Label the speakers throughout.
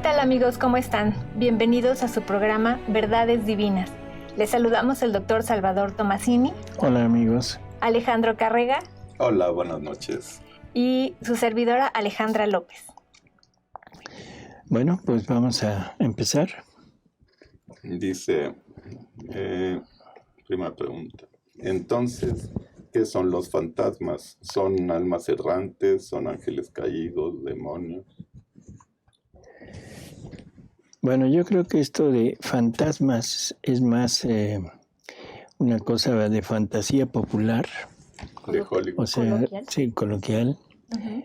Speaker 1: tal amigos? ¿Cómo están? Bienvenidos a su programa Verdades Divinas. Les saludamos el doctor Salvador Tomasini.
Speaker 2: Hola amigos.
Speaker 1: Alejandro Carrega.
Speaker 3: Hola, buenas noches.
Speaker 1: Y su servidora Alejandra López.
Speaker 2: Bueno, pues vamos a empezar.
Speaker 3: Dice, primera pregunta. Entonces, ¿qué son los fantasmas? ¿Son almas errantes? ¿Son ángeles caídos? ¿Demonios?
Speaker 2: Bueno, yo creo que esto de fantasmas es más una cosa de fantasía popular.
Speaker 3: De Hollywood.
Speaker 2: O sea,
Speaker 1: Coloquial.
Speaker 2: sí, coloquial.
Speaker 1: Uh-huh.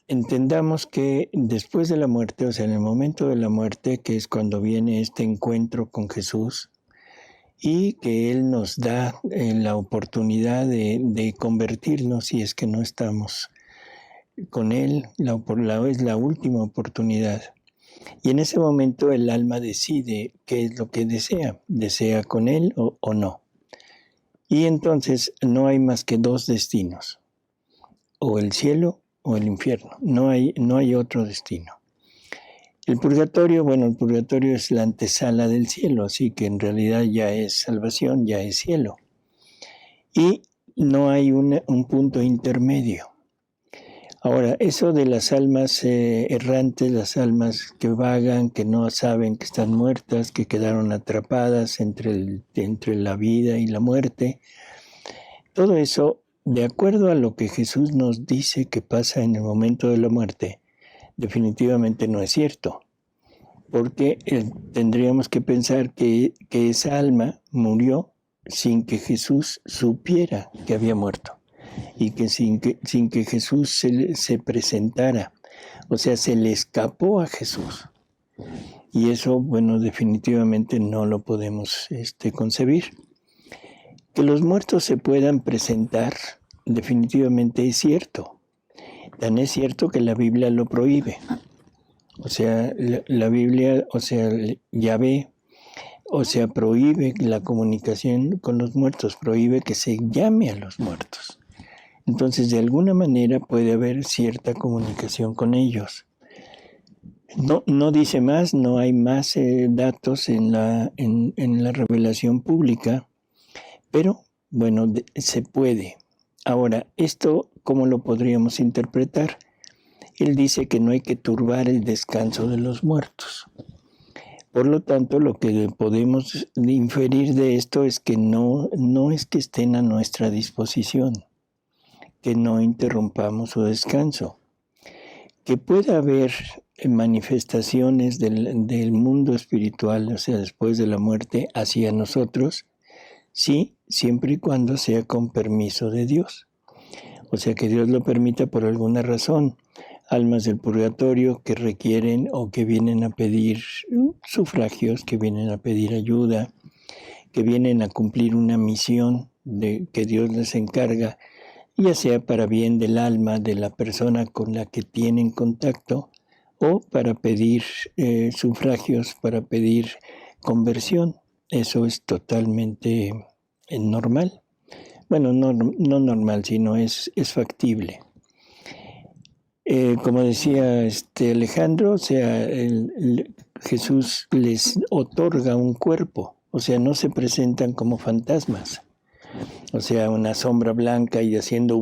Speaker 2: Entendamos que después de la muerte, o sea, en el momento de la muerte, que es cuando viene este encuentro con Jesús, y que Él nos da la oportunidad de convertirnos si es que no estamos con Él, es la última oportunidad. Y en ese momento el alma decide qué es lo que desea con Él o no. Y entonces no hay más que dos destinos, o el cielo o el infierno, no hay otro destino. El purgatorio es la antesala del cielo, así que en realidad ya es salvación, ya es cielo. Y no hay un punto intermedio. Ahora, eso de las almas errantes, las almas que vagan, que no saben que están muertas, que quedaron atrapadas entre la vida y la muerte, todo eso, de acuerdo a lo que Jesús nos dice que pasa en el momento de la muerte, definitivamente no es cierto, porque tendríamos que pensar que esa alma murió sin que Jesús supiera que había muerto y que sin que Jesús se presentara, o sea, se le escapó a Jesús. Y eso, bueno, definitivamente no lo podemos concebir. Que los muertos se puedan presentar, definitivamente es cierto. Tan es cierto que la Biblia lo prohíbe. O sea, la Biblia, o sea, Yahvé, o sea, prohíbe la comunicación con los muertos, prohíbe que se llame a los muertos. Entonces, de alguna manera puede haber cierta comunicación con ellos. No dice más, no hay más datos en la revelación pública, pero, bueno, se puede. Ahora, ¿esto cómo lo podríamos interpretar? Él dice que no hay que turbar el descanso de los muertos. Por lo tanto, lo que podemos inferir de esto es que no es que estén a nuestra disposición, que no interrumpamos su descanso. Que pueda haber manifestaciones del mundo espiritual, o sea, después de la muerte, hacia nosotros, sí, siempre y cuando sea con permiso de Dios. O sea, que Dios lo permita por alguna razón. Almas del purgatorio que requieren o que vienen a pedir sufragios, que vienen a pedir ayuda, que vienen a cumplir una misión que Dios les encarga, ya sea para bien del alma de la persona con la que tienen contacto o para pedir sufragios, para pedir conversión. Eso es totalmente normal. Bueno, no normal, sino es factible. Como decía Alejandro, o sea, Jesús les otorga un cuerpo, o sea, no se presentan como fantasmas, o sea, una sombra blanca y haciendo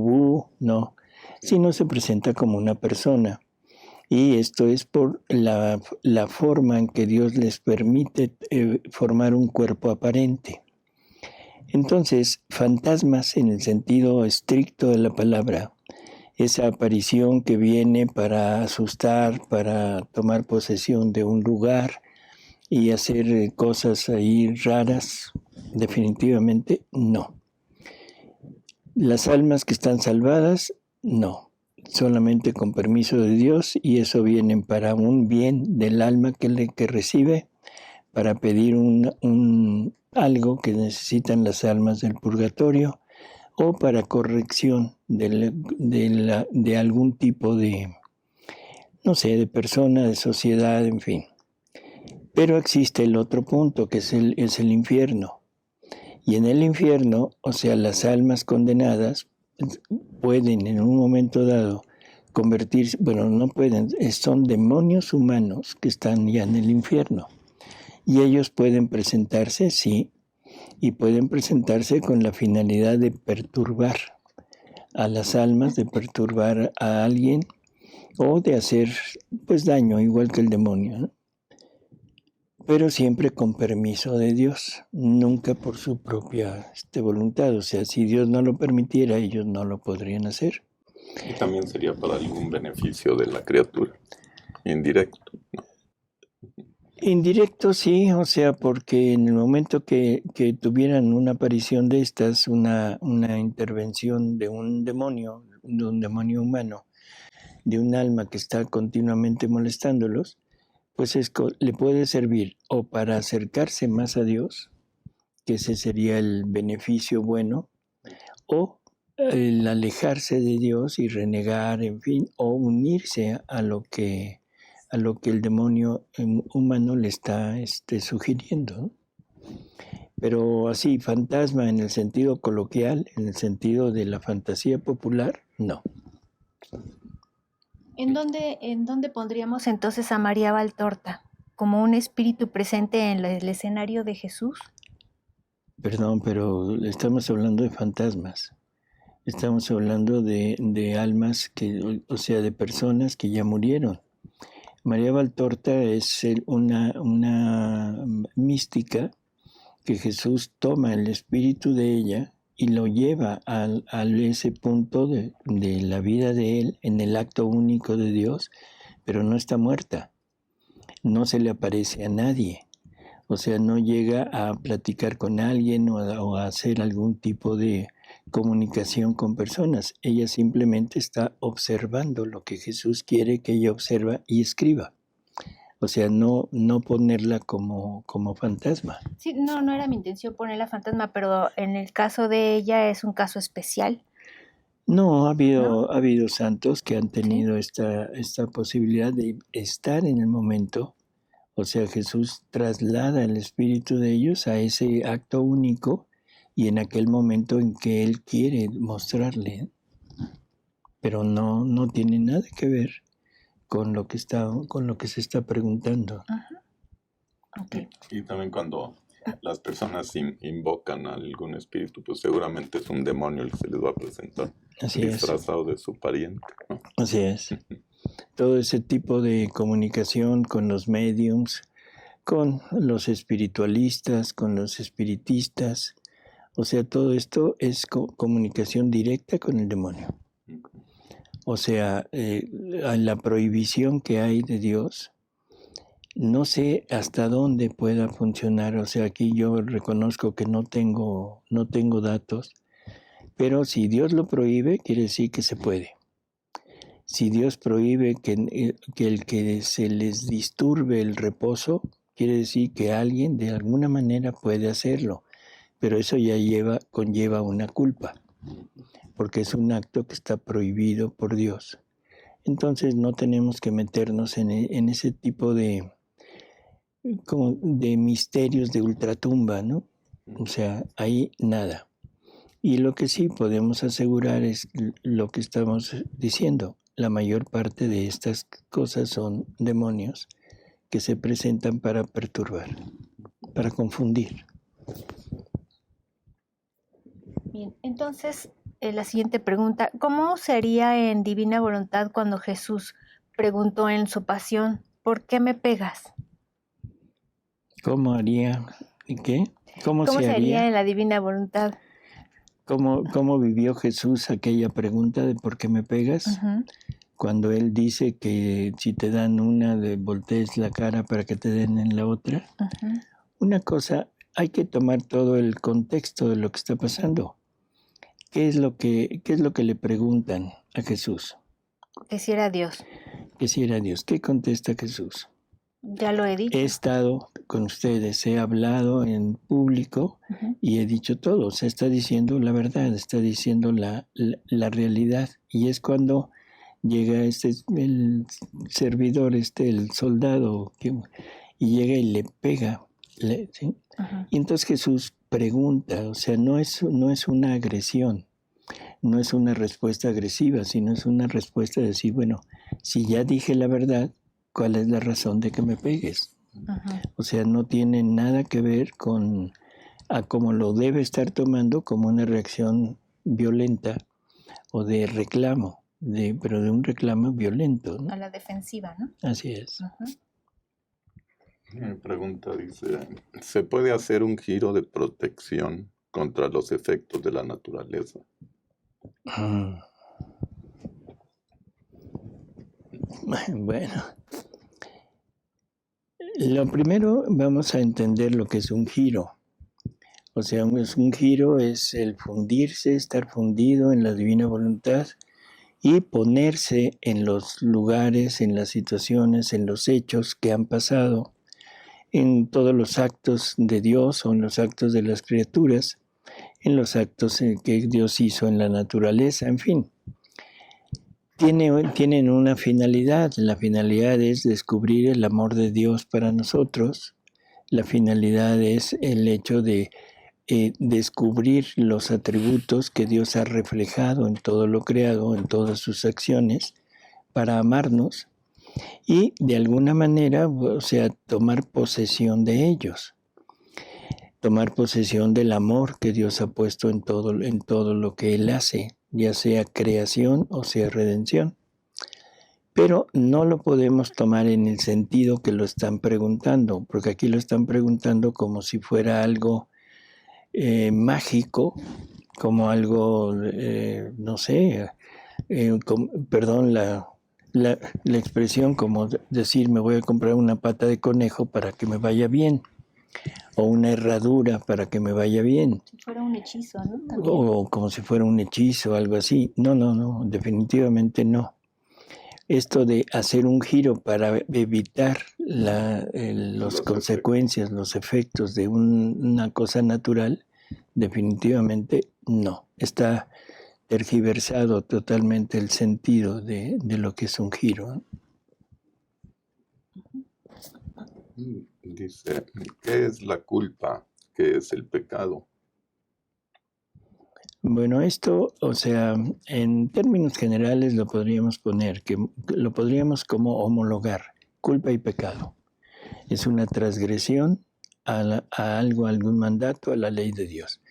Speaker 2: no, sino se presenta como una persona. Y esto es por la forma en que Dios les permite formar un cuerpo aparente. Entonces, fantasmas en el sentido estricto de la palabra, esa aparición que viene para asustar, para tomar posesión de un lugar y hacer cosas ahí raras, definitivamente no. Las almas que están salvadas, no. Solamente con permiso de Dios, y eso viene para un bien del alma que recibe, para pedir algo que necesitan las almas del purgatorio, o para corrección de algún tipo de, no sé, de persona, de sociedad, en fin. Pero existe el otro punto, que es el infierno. Y en el infierno, o sea, las almas condenadas pueden en un momento dado convertirse, bueno, no pueden, son demonios humanos que están ya en el infierno. Y ellos pueden presentarse, sí, y pueden presentarse con la finalidad de perturbar a las almas, de perturbar a alguien o de hacer pues daño, igual que el demonio, ¿no? Pero siempre con permiso de Dios, nunca por su propia voluntad. O sea, si Dios no lo permitiera, ellos no lo podrían hacer.
Speaker 3: Y también sería para algún beneficio de la criatura, indirecto, ¿no?
Speaker 2: Indirecto sí, o sea, porque en el momento que tuvieran una aparición de estas, una intervención de un demonio humano, de un alma que está continuamente molestándolos, pues le puede servir o para acercarse más a Dios, que ese sería el beneficio bueno, o el alejarse de Dios y renegar, en fin, o unirse a lo que el demonio humano le está sugiriendo, ¿no? Pero así, fantasma en el sentido coloquial, en el sentido de la fantasía popular, no.
Speaker 1: ¿En dónde pondríamos entonces a María Valtorta? ¿Como un espíritu presente en el escenario de Jesús?
Speaker 2: Perdón, pero estamos hablando de fantasmas. Estamos hablando de almas, o sea, de personas que ya murieron. María Valtorta es una mística que Jesús toma el espíritu de ella y lo lleva a ese punto de la vida de él, en el acto único de Dios, pero no está muerta, no se le aparece a nadie, o sea, no llega a platicar con alguien o a hacer algún tipo de comunicación con personas, ella simplemente está observando lo que Jesús quiere que ella observa y escriba. O sea, no ponerla como fantasma.
Speaker 1: Sí, no era mi intención ponerla fantasma, pero en el caso de ella es un caso especial.
Speaker 2: No, ha habido santos que han tenido esta posibilidad de estar en el momento. O sea, Jesús traslada el espíritu de ellos a ese acto único y en aquel momento en que Él quiere mostrarle. Pero no tiene nada que ver con lo que se está preguntando.
Speaker 1: Uh-huh. Okay.
Speaker 3: Y también cuando las personas invocan a algún espíritu, pues seguramente es un demonio el que se les va a presentar, disfrazado de su pariente, ¿no?
Speaker 2: Así es. Todo ese tipo de comunicación con los mediums, con los espiritualistas, con los espiritistas, o sea, todo esto es comunicación directa con el demonio. O sea, la prohibición que hay de Dios, no sé hasta dónde pueda funcionar. O sea, aquí yo reconozco que no tengo datos, pero si Dios lo prohíbe, quiere decir que se puede. Si Dios prohíbe que el que se les disturbe el reposo, quiere decir que alguien de alguna manera puede hacerlo, pero eso ya conlleva una culpa, porque es un acto que está prohibido por Dios. Entonces no tenemos que meternos en ese tipo de misterios de ultratumba, ¿no? O sea, ahí nada. Y lo que sí podemos asegurar es lo que estamos diciendo. La mayor parte de estas cosas son demonios que se presentan para perturbar, para confundir.
Speaker 1: Bien, entonces la siguiente pregunta, ¿cómo sería en Divina Voluntad cuando Jesús preguntó en su pasión, ¿por qué me pegas?
Speaker 2: ¿Cómo haría? ¿Y qué?
Speaker 1: ¿Cómo se haría en la Divina Voluntad?
Speaker 2: ¿Cómo vivió Jesús aquella pregunta de por qué me pegas?
Speaker 1: Uh-huh.
Speaker 2: Cuando él dice que si te dan una, voltees la cara para que te den en la otra. Uh-huh. Una cosa, hay que tomar todo el contexto de lo que está pasando. ¿Qué es lo que le preguntan a Jesús?
Speaker 1: Que si era Dios.
Speaker 2: Que si era Dios. ¿Qué contesta Jesús?
Speaker 1: Ya lo he dicho.
Speaker 2: He estado con ustedes, he hablado en público uh-huh. y he dicho todo. O sea, está diciendo la verdad, está diciendo la realidad. Y es cuando llega el servidor, el soldado, y llega y le pega. ¿Sí? Uh-huh. Y entonces Jesús pregunta, o sea, no es una agresión, no es una respuesta agresiva, sino es una respuesta de decir, bueno, si ya dije la verdad, ¿cuál es la razón de que me pegues? Uh-huh. O sea, no tiene nada que ver con a cómo lo debe estar tomando como una reacción violenta o de reclamo, pero de un reclamo violento, ¿no?
Speaker 1: A la defensiva, ¿no?
Speaker 2: Así es.
Speaker 1: Uh-huh.
Speaker 3: Mi pregunta dice, ¿se puede hacer un giro de protección contra los efectos de la naturaleza?
Speaker 2: Bueno, lo primero vamos a entender lo que es un giro. O sea, un giro es el fundirse, estar fundido en la divina voluntad y ponerse en los lugares, en las situaciones, en los hechos que han pasado, en todos los actos de Dios o en los actos de las criaturas, en los actos que Dios hizo en la naturaleza, en fin. Tienen una finalidad. La finalidad es descubrir el amor de Dios para nosotros. La finalidad es el hecho de descubrir los atributos que Dios ha reflejado en todo lo creado, en todas sus acciones, para amarnos y de alguna manera, o sea, tomar posesión de ellos, tomar posesión del amor que Dios ha puesto en todo lo que Él hace, ya sea creación o sea redención. Pero no lo podemos tomar en el sentido que lo están preguntando, porque aquí lo están preguntando como si fuera algo mágico, como algo, no sé, perdón la expresión, como decir me voy a comprar una pata de conejo para que me vaya bien, o una herradura para que me vaya bien.
Speaker 1: Si fuera un hechizo, ¿no?
Speaker 2: También. O como si fuera un hechizo, algo así. No, definitivamente no. Esto de hacer un giro para evitar las consecuencias, los efectos de una cosa natural, definitivamente no. Está tergiversado totalmente el sentido de lo que es un giro.
Speaker 3: Dice, ¿qué es la culpa? ¿Qué es el pecado?
Speaker 2: Bueno, esto, o sea, en términos generales lo podríamos poner, que lo podríamos como homologar, culpa y pecado. Es una transgresión a algo, a algún mandato, a la ley de Dios.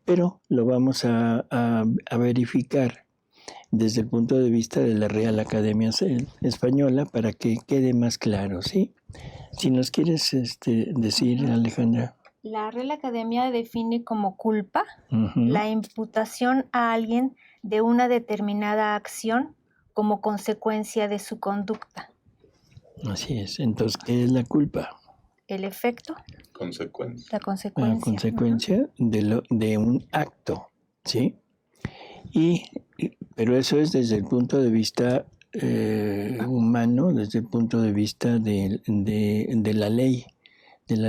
Speaker 2: Pero lo vamos a verificar desde el punto de vista de la Real Academia Española para que quede más claro, ¿sí? Si nos quieres decir, Alejandra.
Speaker 1: La Real Academia define como culpa la imputación a alguien de una determinada acción como consecuencia de su conducta.
Speaker 2: Así es. Entonces, ¿qué es la culpa?
Speaker 1: El efecto.
Speaker 3: Consecuencia.
Speaker 1: La consecuencia.
Speaker 2: La consecuencia de un acto, ¿sí? Pero eso es desde el punto de vista humano, desde el punto de vista de la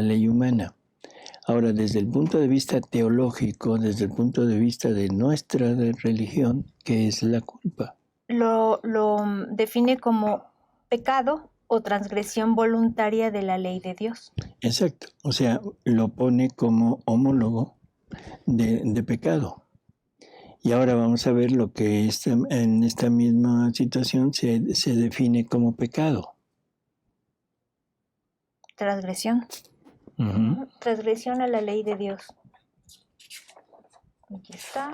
Speaker 2: ley humana. Ahora, desde el punto de vista teológico, desde el punto de vista de nuestra religión, ¿qué es la culpa?
Speaker 1: Lo define como pecado o transgresión voluntaria de la ley de Dios.
Speaker 2: Exacto, o sea, lo pone como homólogo de pecado. Y ahora vamos a ver lo que en esta misma situación se define como pecado.
Speaker 1: Transgresión. Transgresión a la ley de Dios. Aquí está.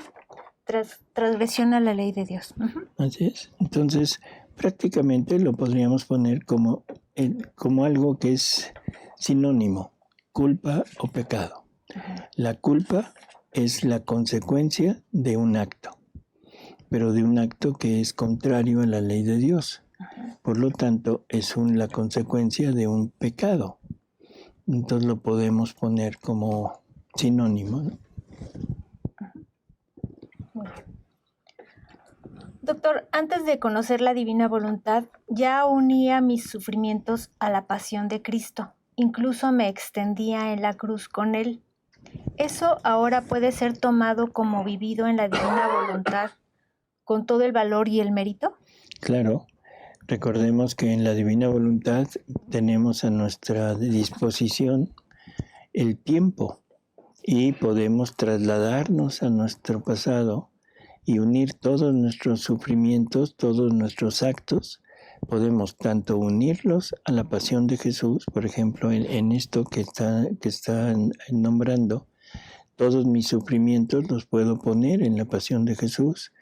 Speaker 1: Transgresión a la ley de Dios.
Speaker 2: Así es. Entonces, prácticamente lo podríamos poner como algo que es sinónimo, culpa o pecado. La culpa es la consecuencia de un acto, pero de un acto que es contrario a la ley de Dios. Por lo tanto, es la consecuencia de un pecado. Entonces lo podemos poner como sinónimo, ¿no?
Speaker 1: Doctor, antes de conocer la divina voluntad, ya unía mis sufrimientos a la pasión de Cristo. Incluso me extendía en la cruz con Él. ¿Eso ahora puede ser tomado como vivido en la divina voluntad con todo el valor y el mérito?
Speaker 2: Claro. Recordemos que en la divina voluntad tenemos a nuestra disposición el tiempo y podemos trasladarnos a nuestro pasado y unir todos nuestros sufrimientos, todos nuestros actos. Podemos tanto unirlos a la pasión de Jesús, por ejemplo, en esto que están nombrando, todos mis sufrimientos los puedo poner en la pasión de Jesús,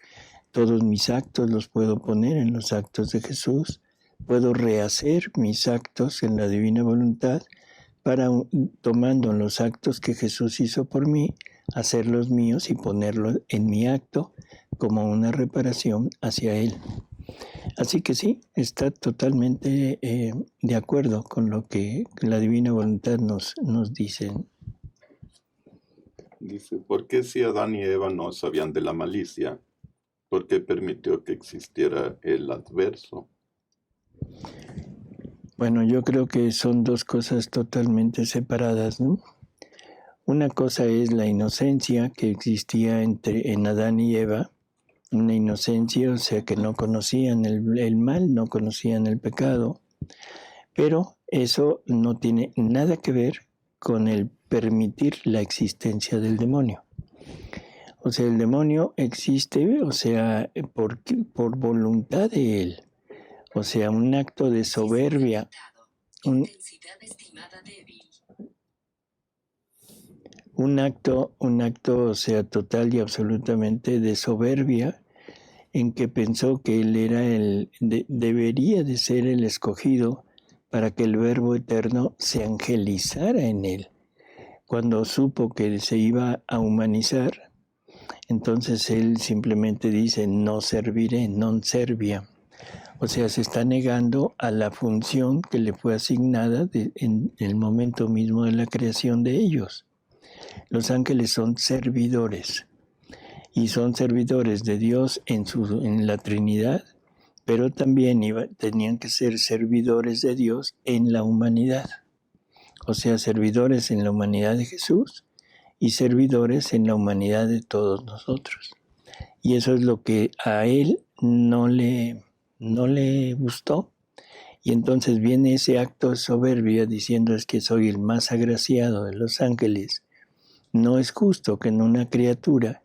Speaker 2: todos mis actos los puedo poner en los actos de Jesús, puedo rehacer mis actos en la divina voluntad para, tomando los actos que Jesús hizo por mí, hacerlos míos y ponerlos en mi acto como una reparación hacia Él. Así que sí, está totalmente de acuerdo con lo que la divina voluntad nos dice.
Speaker 3: Dice, ¿por qué si Adán y Eva no sabían de la malicia? ¿Por qué permitió que existiera el adverso?
Speaker 2: Bueno, yo creo que son dos cosas totalmente separadas, ¿no? Una cosa es la inocencia que existía en Adán y Eva, una inocencia, o sea, que no conocían el mal, no conocían el pecado, pero eso no tiene nada que ver con el permitir la existencia del demonio. O sea, el demonio existe, o sea, por voluntad de él. O sea, un acto de soberbia. Un acto, o sea, total y absolutamente de soberbia, en que pensó que él era debería de ser el escogido para que el Verbo Eterno se angelizara en él. Cuando supo que se iba a humanizar, entonces él simplemente dice, no serviré, non servia. O sea, se está negando a la función que le fue asignada en el momento mismo de la creación de ellos. Los ángeles son servidores, y son servidores de Dios en la Trinidad, pero también tenían que ser servidores de Dios en la humanidad. O sea, servidores en la humanidad de Jesús y servidores en la humanidad de todos nosotros. Y eso es lo que a él no le gustó. Y entonces viene ese acto de soberbia diciendo, es que soy el más agraciado de los ángeles. No es justo que en una criatura,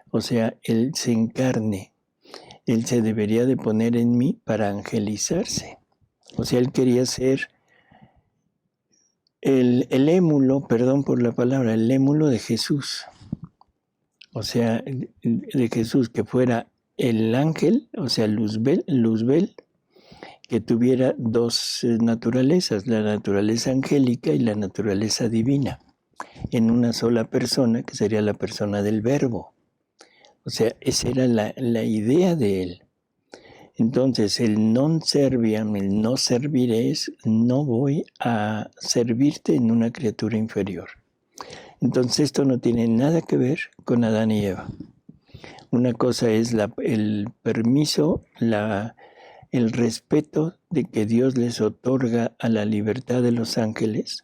Speaker 2: o sea, él se encarne. Él se debería de poner en mí para angelizarse. O sea, él quería ser el émulo, perdón por la palabra, el émulo de Jesús. O sea, de Jesús, que fuera el ángel, o sea, Luzbel, que tuviera dos naturalezas, la naturaleza angélica y la naturaleza divina, en una sola persona, que sería la persona del Verbo. O sea, esa era la idea de él. Entonces, el non serviam, el no serviré, es no voy a servirte en una criatura inferior. Entonces, esto no tiene nada que ver con Adán y Eva. Una cosa es el permiso, el respeto de que Dios les otorga a la libertad de los ángeles.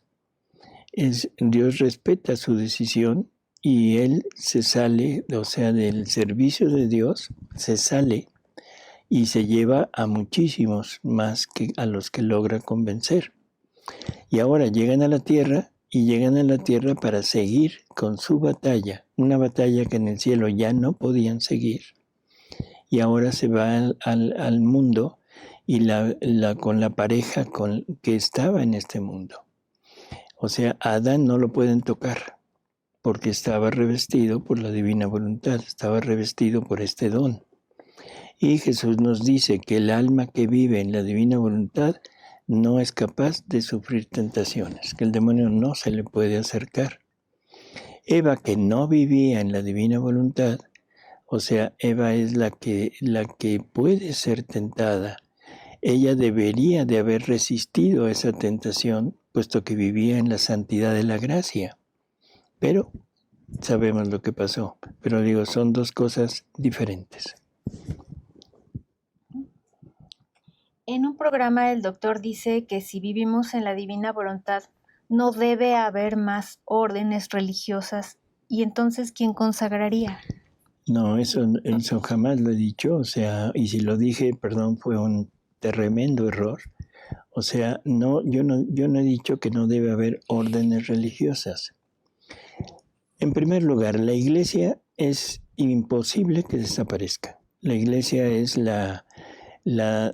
Speaker 2: Dios respeta su decisión y él se sale, o sea, del servicio de Dios, se sale y se lleva a muchísimos más que a los que logra convencer. Y ahora llegan a la tierra para seguir con su batalla, una batalla que en el cielo ya no podían seguir. Y ahora se va al mundo y con la pareja que estaba en este mundo. O sea, a Adán no lo pueden tocar porque estaba revestido por la divina voluntad, estaba revestido por este don. Y Jesús nos dice que el alma que vive en la divina voluntad no es capaz de sufrir tentaciones, que el demonio no se le puede acercar. Eva, que no vivía en la divina voluntad, o sea, Eva es la que puede ser tentada. Ella debería de haber resistido a esa tentación, puesto que vivía en la santidad de la gracia. Pero sabemos lo que pasó. Pero digo, son dos cosas diferentes.
Speaker 1: En un programa el doctor dice que si vivimos en la divina voluntad no debe haber más órdenes religiosas. ¿Y entonces quién consagraría?
Speaker 2: No, eso jamás lo he dicho. O sea, y si lo dije, perdón, fue un tremendo error. O sea, yo no he dicho que no debe haber órdenes religiosas. En primer lugar, la iglesia es imposible que desaparezca. La Iglesia es la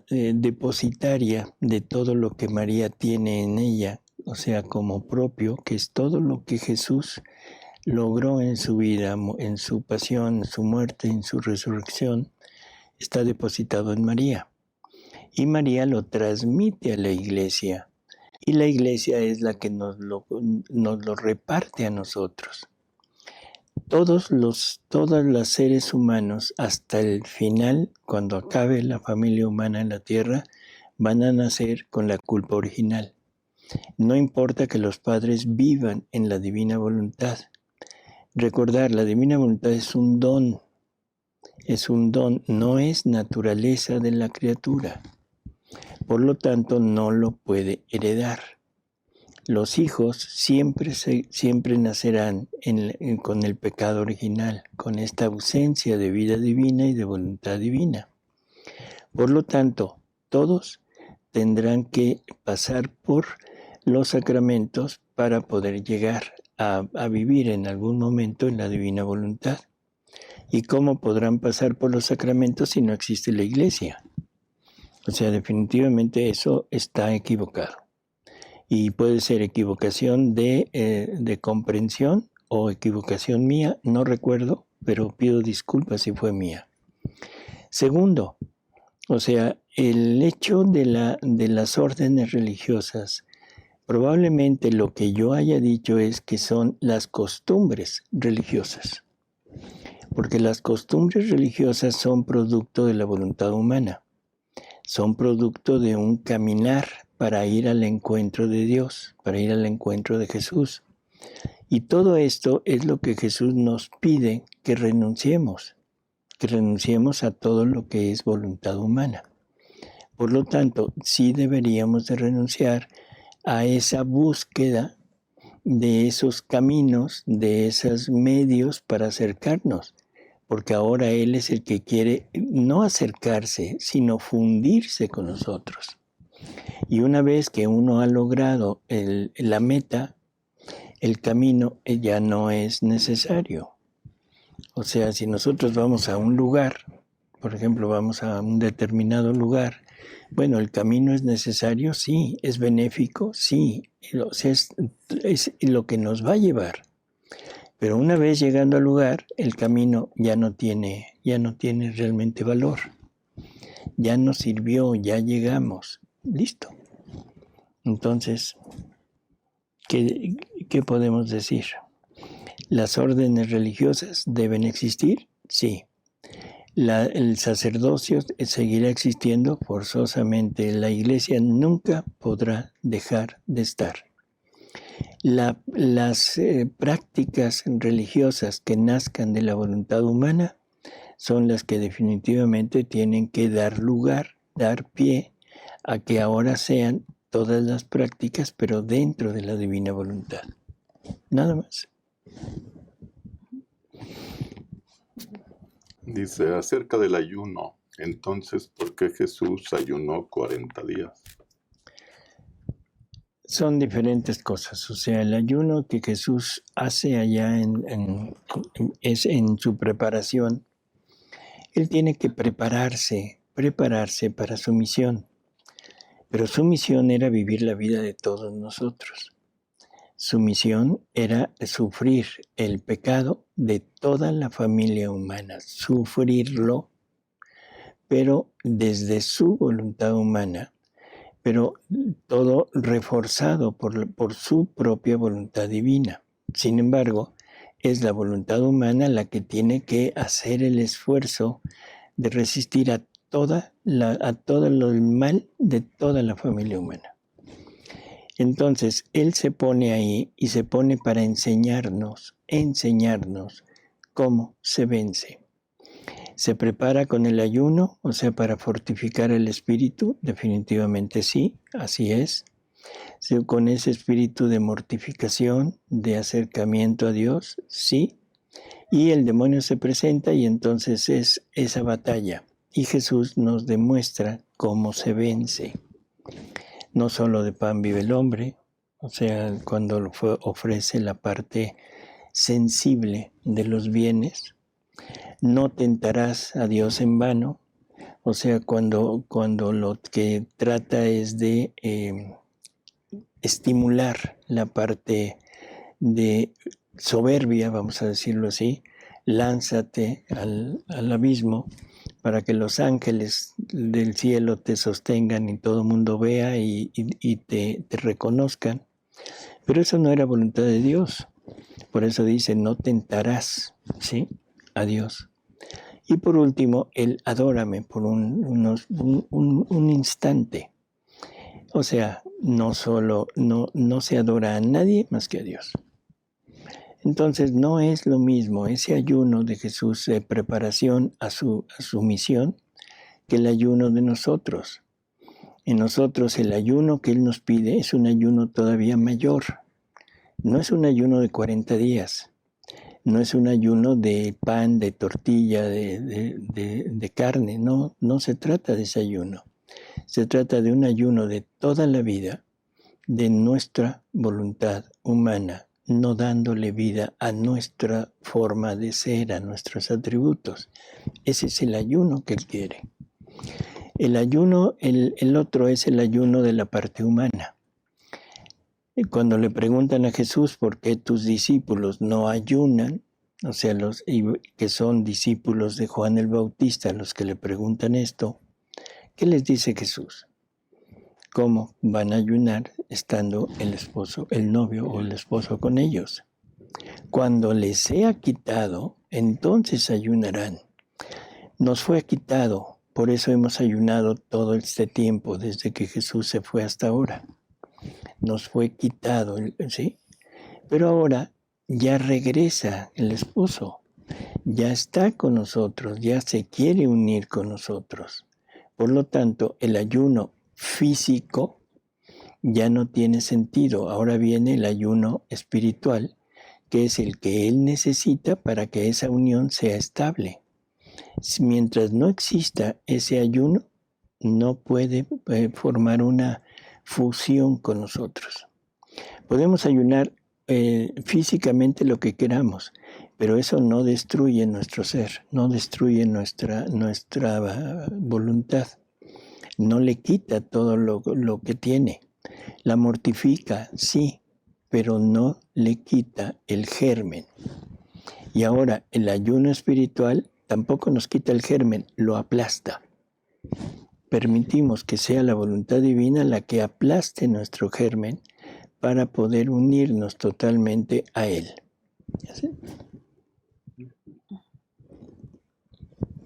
Speaker 2: depositaria de todo lo que María tiene en ella, o sea, como propio, que es todo lo que Jesús logró en su vida, en su pasión, en su muerte, en su resurrección, está depositado en María. Y María lo transmite a la Iglesia. Y la Iglesia es la que nos lo reparte a nosotros. Todos los seres humanos, hasta el final, cuando acabe la familia humana en la tierra, van a nacer con la culpa original. No importa que los padres vivan en la divina voluntad. Recordar, la divina voluntad es un don, no es naturaleza de la criatura. Por lo tanto, no lo puede heredar. Los hijos siempre nacerán con el pecado original, con esta ausencia de vida divina y de voluntad divina. Por lo tanto, todos tendrán que pasar por los sacramentos para poder llegar a vivir en algún momento en la divina voluntad. ¿Y cómo podrán pasar por los sacramentos si no existe la Iglesia? O sea, definitivamente eso está equivocado. Y puede ser equivocación de comprensión o equivocación mía, no recuerdo, pero pido disculpas si fue mía. Segundo, o sea, el hecho de las órdenes religiosas, probablemente lo que yo haya dicho es que son las costumbres religiosas, porque las costumbres religiosas son producto de la voluntad humana, son producto de un caminar para ir al encuentro de Dios, para ir al encuentro de Jesús. Y todo esto es lo que Jesús nos pide que renunciemos a todo lo que es voluntad humana. Por lo tanto, sí deberíamos de renunciar a esa búsqueda de esos caminos, de esos medios para acercarnos, porque ahora Él es el que quiere no acercarse, sino fundirse con nosotros. Y una vez que uno ha logrado la meta, el camino ya no es necesario. O sea, si nosotros vamos a un lugar, por ejemplo, vamos a un determinado lugar, bueno, el camino es necesario, sí, es benéfico, sí, o sea, es lo que nos va a llevar. Pero una vez llegando al lugar, el camino ya no tiene realmente valor. Ya nos sirvió, ya llegamos. Listo. Entonces, ¿qué podemos decir? ¿Las órdenes religiosas deben existir? Sí. El sacerdocio seguirá existiendo forzosamente. La Iglesia nunca podrá dejar de estar. Las prácticas religiosas que nazcan de la voluntad humana son las que definitivamente tienen que dar pie a que ahora sean todas las prácticas, pero dentro de la divina voluntad. Nada más.
Speaker 3: Dice, acerca del ayuno, entonces, ¿por qué Jesús ayunó 40 días?
Speaker 2: Son diferentes cosas. O sea, el ayuno que Jesús hace allá es en su preparación. Él tiene que prepararse para su misión. Pero su misión era vivir la vida de todos nosotros. Su misión era sufrir el pecado de toda la familia humana, sufrirlo, pero desde su voluntad humana, pero todo reforzado por su propia voluntad divina. Sin embargo, es la voluntad humana la que tiene que hacer el esfuerzo de resistir a todo el mal de toda la familia humana. Entonces, Él se pone ahí y se pone para enseñarnos cómo se vence. ¿Se prepara con el ayuno? O sea, para fortificar el espíritu, definitivamente sí, así es. Con ese espíritu de mortificación, de acercamiento a Dios, sí. Y el demonio se presenta y entonces es esa batalla. Y Jesús nos demuestra cómo se vence. No solo de pan vive el hombre, o sea, cuando ofrece la parte sensible de los bienes, No tentarás a Dios en vano. O sea, cuando lo que trata es de estimular la parte de soberbia, vamos a decirlo así, lánzate al abismo para que los ángeles del cielo te sostengan y todo el mundo vea y te reconozcan. Pero eso no era voluntad de Dios. Por eso dice, no tentarás, ¿sí?, a Dios. Y por último, el adórame por un instante. O sea, no se adora a nadie más que a Dios. Entonces no es lo mismo ese ayuno de Jesús de preparación a su misión que el ayuno de nosotros. En nosotros el ayuno que Él nos pide es un ayuno todavía mayor. No es un ayuno de 40 días. No es un ayuno de pan, de tortilla, de carne. No se trata de ese ayuno. Se trata de un ayuno de toda la vida, de nuestra voluntad humana, no dándole vida a nuestra forma de ser, a nuestros atributos. Ese es el ayuno que Él quiere. El ayuno, el otro es el ayuno de la parte humana. Cuando le preguntan a Jesús por qué tus discípulos no ayunan, o sea, los que son discípulos de Juan el Bautista, los que le preguntan esto, ¿qué les dice Jesús? ¿Cómo van a ayunar estando el novio o el esposo con ellos? Cuando les sea quitado, entonces ayunarán. Nos fue quitado, por eso hemos ayunado todo este tiempo, desde que Jesús se fue hasta ahora. Nos fue quitado, ¿sí? Pero ahora ya regresa el esposo, ya está con nosotros, ya se quiere unir con nosotros. Por lo tanto, el ayuno físico ya no tiene sentido. Ahora viene el ayuno espiritual, que es el que Él necesita para que esa unión sea estable. Mientras no exista ese ayuno, no puede formar una fusión con nosotros. Podemos ayunar físicamente lo que queramos, pero eso no destruye nuestro ser, no destruye nuestra voluntad, no le quita todo lo que tiene. La mortifica, sí, pero no le quita el germen. Y ahora el ayuno espiritual tampoco nos quita el germen, lo aplasta. Permitimos que sea la voluntad divina la que aplaste nuestro germen para poder unirnos totalmente a Él. ¿Sí?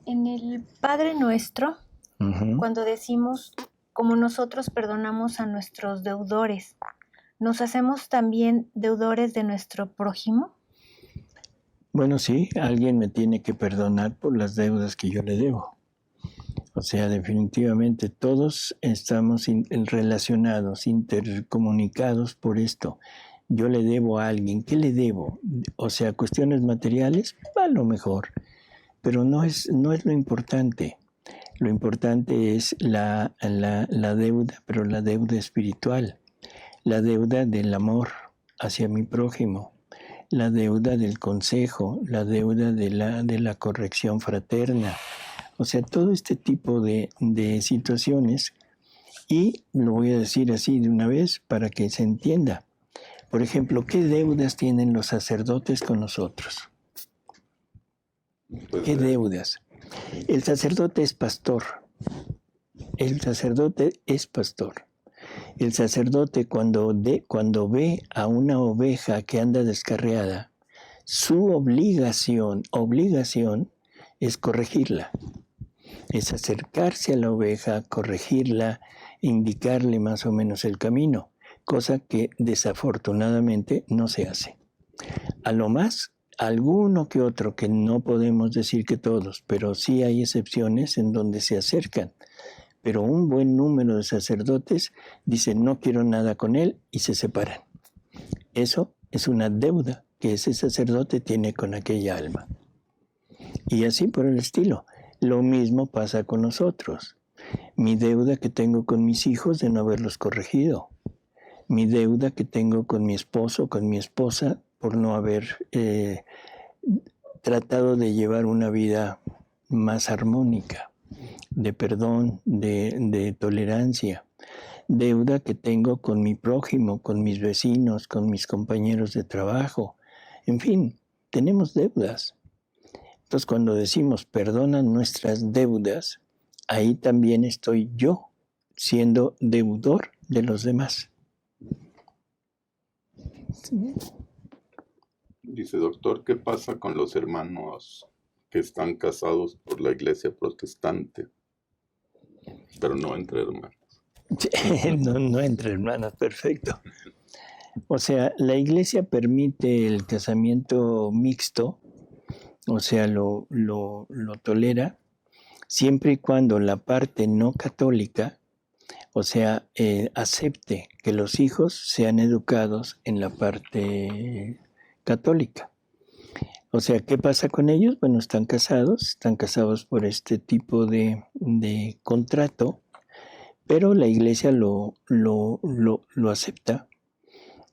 Speaker 1: En el Padre Nuestro, cuando decimos, como nosotros perdonamos a nuestros deudores, ¿nos hacemos también deudores de nuestro prójimo?
Speaker 2: Bueno, sí, alguien me tiene que perdonar por las deudas que yo le debo. O sea, definitivamente todos estamos relacionados, intercomunicados por esto. Yo le debo a alguien. ¿Qué le debo? O sea, cuestiones materiales, a lo mejor. Pero no es lo importante. Lo importante es la deuda, pero la deuda espiritual. La deuda del amor hacia mi prójimo. La deuda del consejo. La deuda de la corrección fraterna. O sea, todo este tipo de situaciones, y lo voy a decir así de una vez para que se entienda. Por ejemplo, ¿qué deudas tienen los sacerdotes con nosotros? ¿Qué deudas? El sacerdote es pastor. El sacerdote es pastor. El sacerdote cuando ve a una oveja que anda descarriada, su obligación es corregirla. Es acercarse a la oveja, corregirla, indicarle más o menos el camino, cosa que desafortunadamente no se hace. A lo más, alguno que otro, que no podemos decir que todos, pero sí hay excepciones en donde se acercan. Pero un buen número de sacerdotes dicen no quiero nada con él y se separan. Eso es una deuda que ese sacerdote tiene con aquella alma. Y así por el estilo. Lo mismo pasa con nosotros. Mi deuda que tengo con mis hijos de no haberlos corregido. Mi deuda que tengo con mi esposo, con mi esposa, por no haber tratado de llevar una vida más armónica, de perdón, de tolerancia, deuda que tengo con mi prójimo, con mis vecinos, con mis compañeros de trabajo. En fin, tenemos deudas. Entonces, cuando decimos perdona nuestras deudas, ahí también estoy yo siendo deudor de los demás.
Speaker 3: Dice, doctor, ¿qué pasa con los hermanos que están casados por la iglesia protestante, pero no entre hermanos?
Speaker 2: No entre hermanos, perfecto. O sea, la iglesia permite el casamiento mixto, o sea, lo tolera, siempre y cuando la parte no católica, o sea, acepte que los hijos sean educados en la parte católica. O sea, ¿qué pasa con ellos? Bueno, están casados por este tipo de contrato, pero la iglesia lo acepta.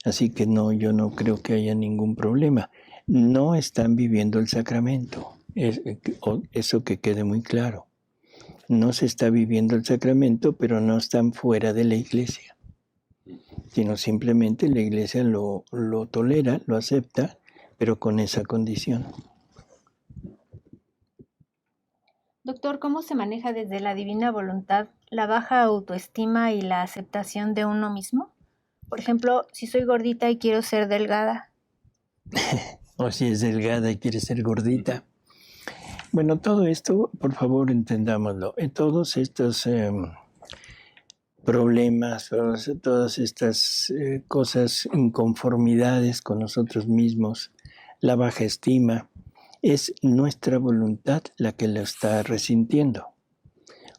Speaker 2: Así que no, yo no creo que haya ningún problema. No están viviendo el sacramento. Eso que quede muy claro. No se está viviendo el sacramento, pero no están fuera de la iglesia. Sino simplemente la iglesia lo tolera, lo acepta, pero con esa condición.
Speaker 1: Doctor, ¿cómo se maneja desde la divina voluntad la baja autoestima y la aceptación de uno mismo? Por ejemplo, si soy gordita y quiero ser delgada.
Speaker 2: O si es delgada y quiere ser gordita. Bueno, todo esto, por favor, entendámoslo. Todos estos problemas, todas estas cosas, inconformidades con nosotros mismos, la baja estima, es nuestra voluntad la que lo está resintiendo.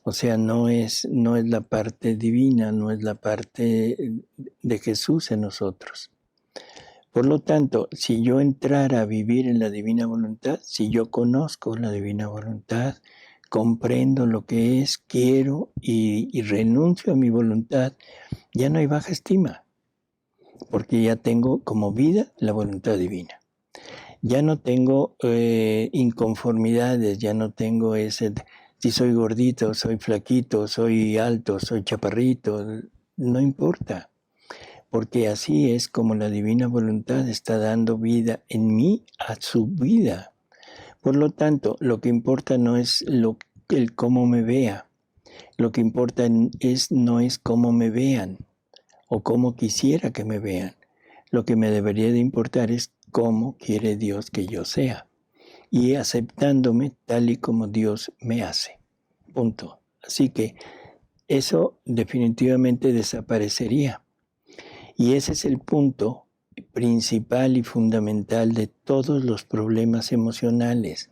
Speaker 2: O sea, no es la parte divina, no es la parte de Jesús en nosotros. Por lo tanto, si yo entrara a vivir en la divina voluntad, si yo conozco la divina voluntad, comprendo lo que es, quiero y renuncio a mi voluntad, ya no hay baja estima, porque ya tengo como vida la voluntad divina. Ya no tengo inconformidades, ya no tengo ese, si soy gordito, soy flaquito, soy alto, soy chaparrito, no importa, porque así es como la divina voluntad está dando vida en mí a su vida. Por lo tanto, lo que importa no es el cómo me vea, lo que importa no es cómo me vean o cómo quisiera que me vean. Lo que me debería de importar es cómo quiere Dios que yo sea y aceptándome tal y como Dios me hace. Punto. Así que eso definitivamente desaparecería. Y ese es el punto principal y fundamental de todos los problemas emocionales,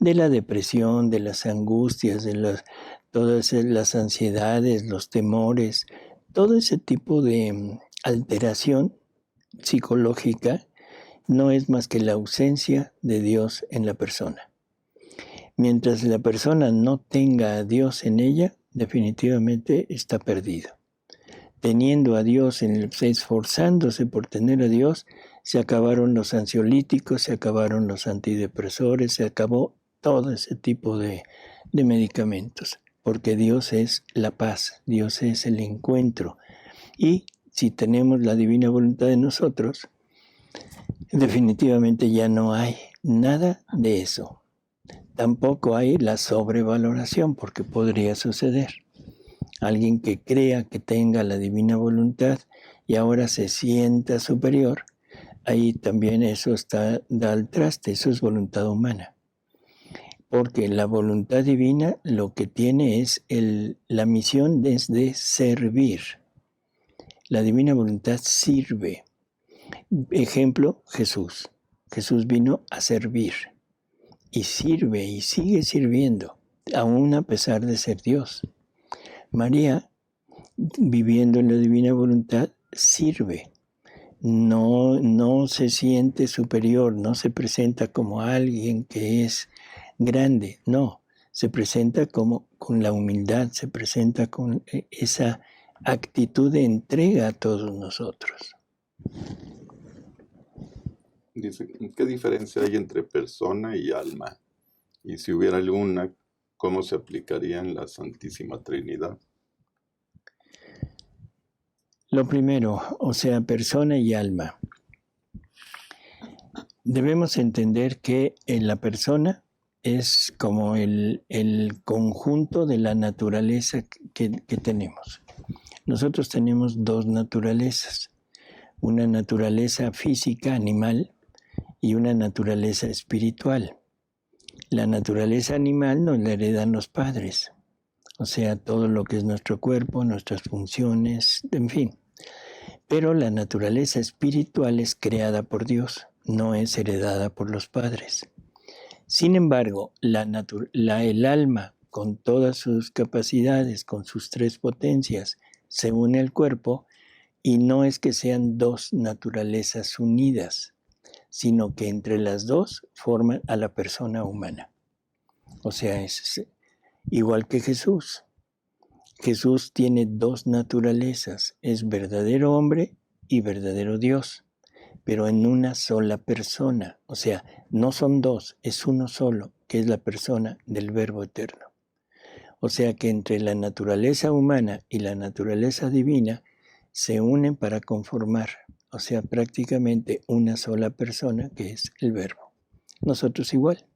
Speaker 2: de la depresión, de las angustias, todas las ansiedades, los temores, todo ese tipo de alteración psicológica no es más que la ausencia de Dios en la persona. Mientras la persona no tenga a Dios en ella, definitivamente está perdido. Teniendo a Dios, esforzándose por tener a Dios, se acabaron los ansiolíticos, se acabaron los antidepresores, se acabó todo ese tipo de medicamentos, porque Dios es la paz, Dios es el encuentro. Y si tenemos la divina voluntad en nosotros, definitivamente ya no hay nada de eso. Tampoco hay la sobrevaloración, porque podría suceder. Alguien que crea que tenga la divina voluntad y ahora se sienta superior, ahí también eso da al traste, eso es voluntad humana. Porque la voluntad divina lo que tiene es la misión es de servir. La divina voluntad sirve. Ejemplo, Jesús. Jesús vino a servir y sirve y sigue sirviendo, aún a pesar de ser Dios. María, viviendo en la divina voluntad, sirve. No se siente superior, no se presenta como alguien que es grande, no. Se presenta con la humildad, se presenta con esa actitud de entrega a todos nosotros.
Speaker 3: Dice, ¿qué diferencia hay entre persona y alma? Y si hubiera alguna, ¿cómo se aplicaría en la Santísima Trinidad?
Speaker 2: Lo primero, o sea, persona y alma. Debemos entender que la persona es como el conjunto de la naturaleza que tenemos. Nosotros tenemos dos naturalezas, una naturaleza física, animal, y una naturaleza espiritual. La naturaleza animal nos la heredan los padres, o sea, todo lo que es nuestro cuerpo, nuestras funciones, en fin. Pero la naturaleza espiritual es creada por Dios, no es heredada por los padres. Sin embargo, el alma, con todas sus capacidades, con sus tres potencias, se une al cuerpo, y no es que sean dos naturalezas unidas, sino que entre las dos forman a la persona humana. O sea, es igual que Jesús. Jesús tiene dos naturalezas, es verdadero hombre y verdadero Dios, pero en una sola persona. O sea, no son dos, es uno solo, que es la persona del Verbo eterno. O sea que entre la naturaleza humana y la naturaleza divina se unen para conformar, o sea, prácticamente una sola persona, que es el Verbo. Nosotros igual.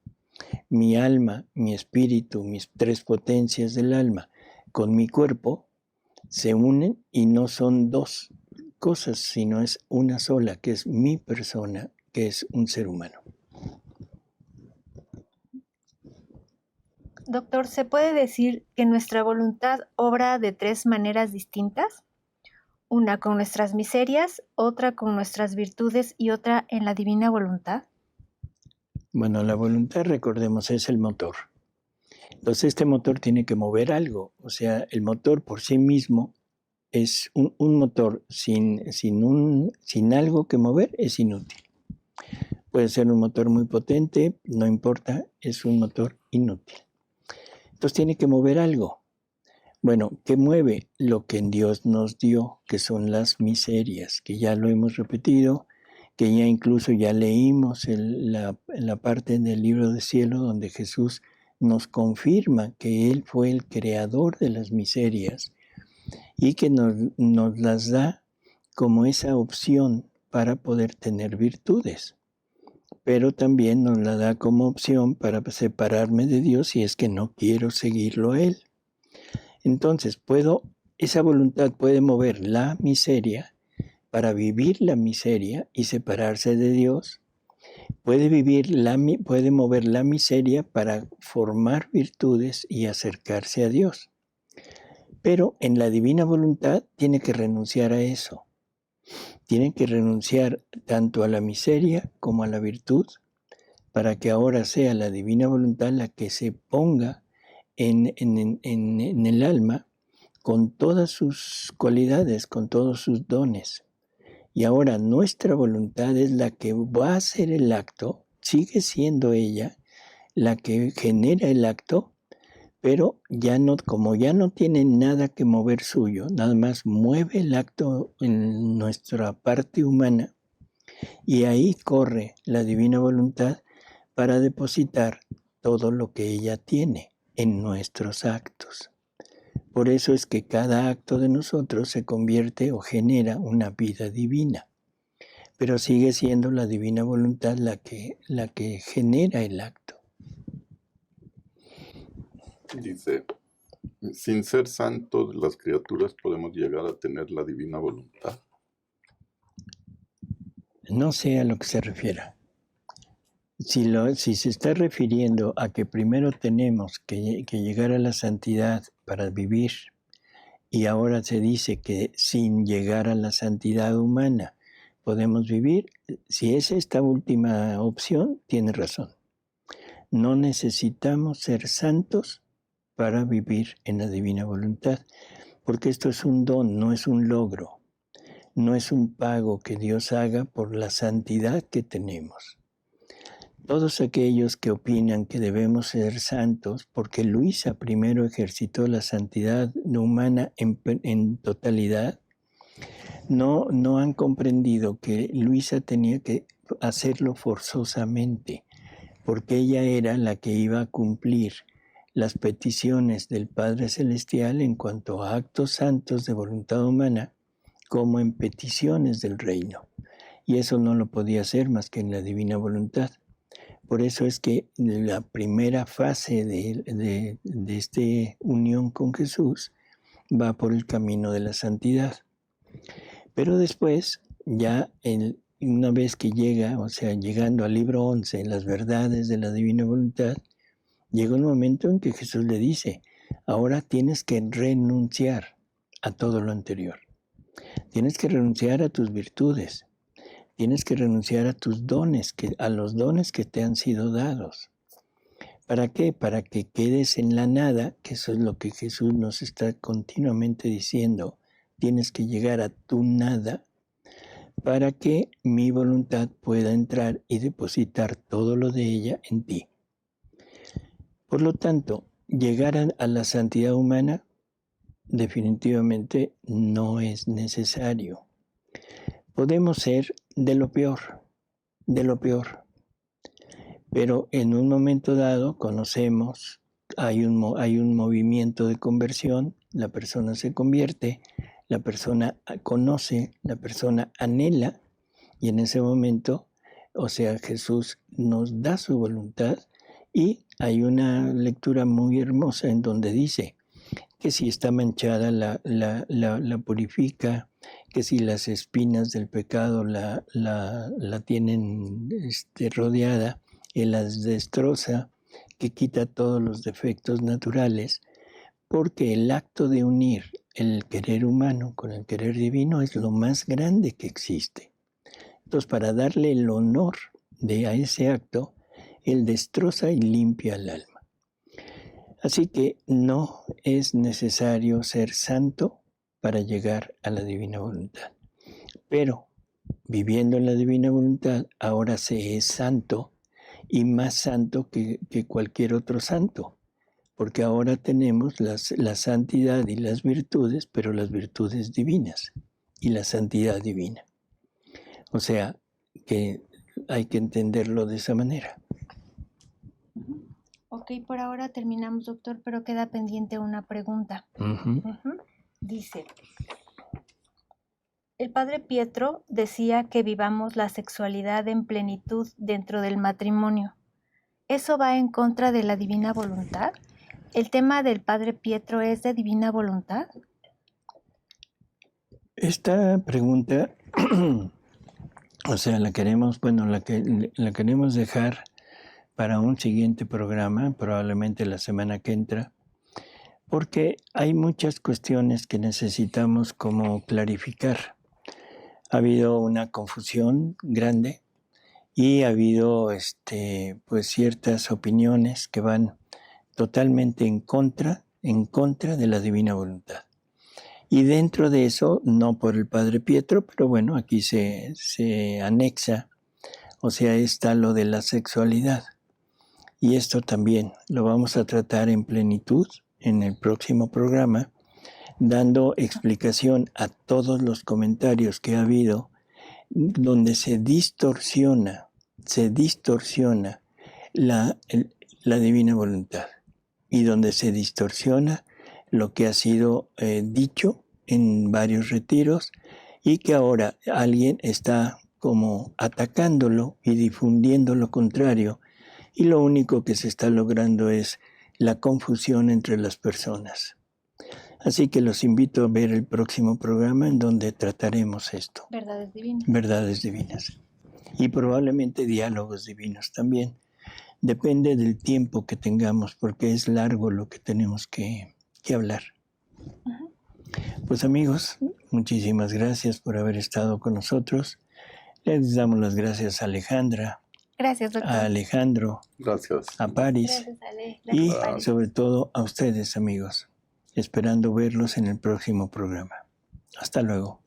Speaker 2: Mi alma, mi espíritu, mis tres potencias del alma con mi cuerpo se unen y no son dos cosas, sino es una sola, que es mi persona, que es un ser humano.
Speaker 1: Doctor, ¿se puede decir que nuestra voluntad obra de tres maneras distintas? Una con nuestras miserias, otra con nuestras virtudes y otra en la divina voluntad.
Speaker 2: Bueno, la voluntad, recordemos, es el motor. Entonces este motor tiene que mover algo, o sea, el motor por sí mismo es un motor sin algo que mover, es inútil. Puede ser un motor muy potente, no importa, es un motor inútil. Entonces tiene que mover algo. Bueno, ¿qué mueve? Lo que Dios nos dio, que son las miserias, que ya lo hemos repetido, que ya incluso ya leímos la parte del libro del cielo donde Jesús nos confirma que Él fue el creador de las miserias y que nos las da como esa opción para poder tener virtudes. Pero también nos la da como opción para separarme de Dios si es que no quiero seguirlo a Él. Entonces, esa voluntad puede mover la miseria para vivir la miseria y separarse de Dios. Puede mover la miseria para formar virtudes y acercarse a Dios. Pero en la divina voluntad tiene que renunciar a eso. Tiene que renunciar tanto a la miseria como a la virtud para que ahora sea la divina voluntad la que se ponga en el alma con todas sus cualidades, con todos sus dones. Y ahora nuestra voluntad es la que va a hacer el acto, sigue siendo ella la que genera el acto, pero como ya no tiene nada que mover suyo, nada más mueve el acto en nuestra parte humana, y ahí corre la divina voluntad para depositar todo lo que ella tiene en nuestros actos. Por eso es que cada acto de nosotros se convierte o genera una vida divina, pero sigue siendo la divina voluntad la que genera el acto.
Speaker 3: Dice, sin ser santos, las criaturas podemos llegar a tener la divina voluntad.
Speaker 2: No sé a lo que se refiera. Si se está refiriendo a que primero tenemos que llegar a la santidad para vivir, y ahora se dice que sin llegar a la santidad humana podemos vivir, si es esta última opción, tiene razón. No necesitamos ser santos para vivir en la divina voluntad, porque esto es un don, no es un logro, no es un pago que Dios haga por la santidad que tenemos. Todos aquellos que opinan que debemos ser santos, porque Luisa primero ejercitó la santidad humana en totalidad, no han comprendido que Luisa tenía que hacerlo forzosamente, porque ella era la que iba a cumplir las peticiones del Padre Celestial en cuanto a actos santos de voluntad humana, como en peticiones del reino. Y eso no lo podía hacer más que en la divina voluntad. Por eso es que la primera fase de esta unión con Jesús va por el camino de la santidad. Pero después, ya una vez que llega, o sea, llegando al libro 11, las verdades de la divina voluntad, llega un momento en que Jesús le dice, ahora tienes que renunciar a todo lo anterior. Tienes que renunciar a tus virtudes. Tienes que renunciar a tus dones, a los dones que te han sido dados. ¿Para qué? Para que quedes en la nada, que eso es lo que Jesús nos está continuamente diciendo. Tienes que llegar a tu nada para que mi voluntad pueda entrar y depositar todo lo de ella en ti. Por lo tanto, llegar a la santidad humana definitivamente no es necesario. Podemos ser de lo peor, pero en un momento dado conocemos, hay un movimiento de conversión, la persona se convierte, la persona conoce, la persona anhela, y en ese momento, o sea, Jesús nos da su voluntad, y hay una lectura muy hermosa en donde dice que si está manchada la purifica, que si las espinas del pecado la tienen rodeada, Él las destroza, que quita todos los defectos naturales, porque el acto de unir el querer humano con el querer divino es lo más grande que existe. Entonces, para darle el honor a ese acto, Él destroza y limpia el alma. Así que no es necesario ser santo para llegar a la divina voluntad. Pero viviendo en la divina voluntad, ahora se es santo, y más santo que cualquier otro santo, porque ahora tenemos la santidad y las virtudes, pero las virtudes divinas y la santidad divina. O sea, que hay que entenderlo de esa manera.
Speaker 1: Ok, por ahora terminamos, doctor, pero queda pendiente una pregunta. Dice, el padre Pietro decía que vivamos la sexualidad en plenitud dentro del matrimonio. ¿Eso va en contra de la divina voluntad? ¿El tema del padre Pietro es de divina voluntad?
Speaker 2: Esta pregunta, o sea, la queremos dejar para un siguiente programa, probablemente la semana que entra, porque hay muchas cuestiones que necesitamos como clarificar. Ha habido una confusión grande y ha habido pues ciertas opiniones que van totalmente en contra de la divina voluntad. Y dentro de eso, no por el padre Pietro, pero bueno, aquí se anexa, o sea, está lo de la sexualidad. Y esto también lo vamos a tratar en plenitud en el próximo programa, dando explicación a todos los comentarios que ha habido, donde se distorsiona la divina voluntad, y donde se distorsiona lo que ha sido dicho en varios retiros, y que ahora alguien está como atacándolo y difundiendo lo contrario, y lo único que se está logrando es la confusión entre las personas. Así que los invito a ver el próximo programa en donde trataremos esto.
Speaker 1: Verdades divinas.
Speaker 2: Verdades divinas. Y probablemente diálogos divinos también. Depende del tiempo que tengamos, porque es largo lo que tenemos que hablar. Pues amigos, muchísimas gracias por haber estado con nosotros. Les damos las gracias a Alejandra.
Speaker 1: Gracias, doctor.
Speaker 2: A Alejandro.
Speaker 3: Gracias.
Speaker 2: A Paris.
Speaker 1: Gracias, Ale.
Speaker 2: Y
Speaker 1: Paris.
Speaker 2: sobre todo a ustedes, amigos. Esperando verlos en el próximo programa. Hasta luego.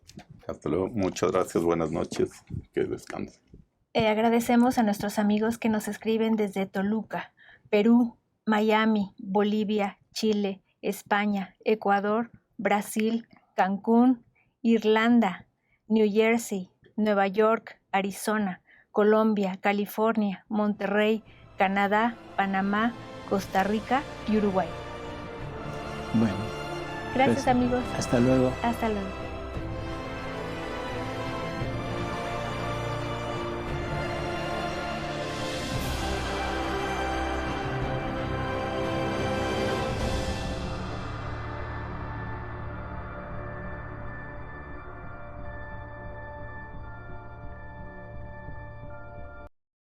Speaker 3: Hasta luego. Muchas gracias. Buenas noches. Que descansen.
Speaker 1: Agradecemos a nuestros amigos que nos escriben desde Toluca, Perú, Miami, Bolivia, Chile, España, Ecuador, Brasil, Cancún, Irlanda, New Jersey, Nueva York, Arizona, Colombia, California, Monterrey, Canadá, Panamá, Costa Rica y Uruguay.
Speaker 2: Bueno.
Speaker 1: Gracias, amigos.
Speaker 2: Hasta luego.
Speaker 1: Hasta luego.